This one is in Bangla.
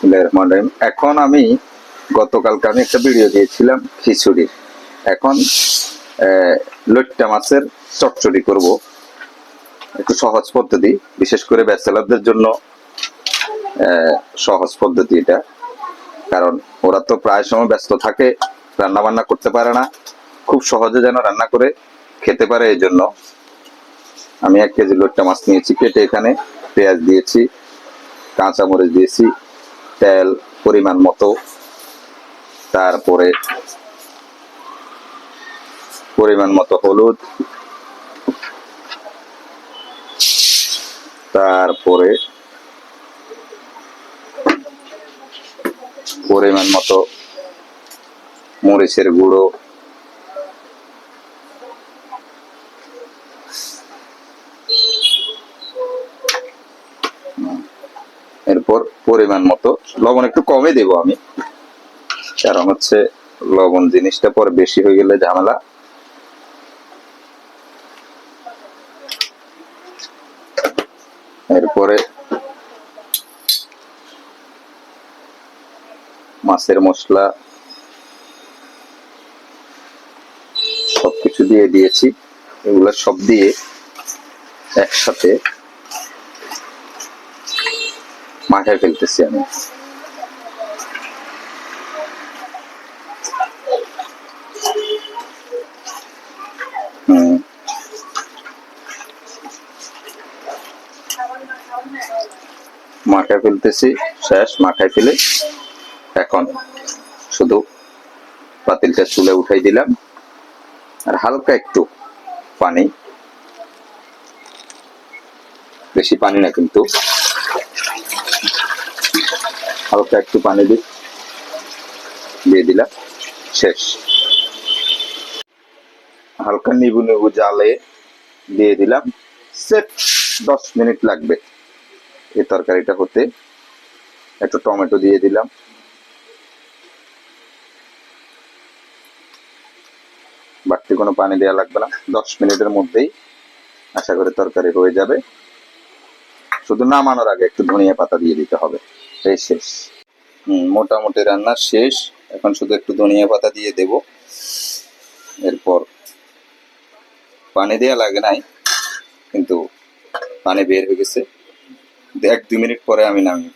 বিসমিল্লাহির রহমানির রহিম। এখন আমি গতকালকে আমি একটা ভিডিও দিয়েছিলাম খিচুড়ির। এখন লইট্টা মাছের চচ্চড়ি করব। একটু সহজ পদ্ধতি, বিশেষ করে ব্যাচেলারদের জন্য সহজ পদ্ধতি এটা। কারণ ওরা তো প্রায় সময় ব্যস্ত থাকে, রান্না বান্না করতে পারে না, খুব সহজে যেন রান্না করে খেতে পারে। এই জন্য আমি 1 কেজি লইট্টা মাছ নিয়েছি, কেটে এখানে পেঁয়াজ দিয়েছি, কাঁচামরিচ দিয়েছি, তেল পরিমাণ মতো, তারপরে পরিমাণ মতো হলুদ, তারপরে পরিমাণ মতো মরিচের গুঁড়ো, এরপর পরিমাণ মতো লবণ একটু কমে দেব আমি, কারণ হচ্ছে লবণ জিনিসটা পরে বেশি হয়ে গেলে ঝামেলা। এরপরে মাছের মশলা সবকিছু দিয়ে দিয়েছি, এগুলো সব দিয়ে একসাথে মাখায় ফেলতেছি আমি। মাখায় ফেলতেছি, শেষ মাখায় ফেলে এখন শুধু পাতিলটা চুলে উঠাই দিলাম, আর হালকা একটু পানি, বেশি পানি না কিন্তু, হালকা একটু পানি দিয়ে দিলাম, শেষ। হালকা নিবু নিবু জালে দিয়ে দিলাম, সেট 10 মিনিট লাগবে এই তরকারিটা হতে। একটু টমেটো দিয়ে দিলাম, বাড়তি কোনো পানি দেওয়া লাগবে না, 10 মিনিটের মধ্যেই আশা করি তরকারি হয়ে যাবে। শুধু নামানোর আগে একটু ধনিয়া পাতা দিয়ে দিতে হবে, এই শেষ। মোটামুটি রান্না শেষ, এখন শুধু একটু ধনিয়া পাতা দিয়ে দেব। এরপর পানি দেওয়া লাগে নাই, কিন্তু পানি বের হয়ে গেছে, 1-2 মিনিট পরে আমি নামিয়ে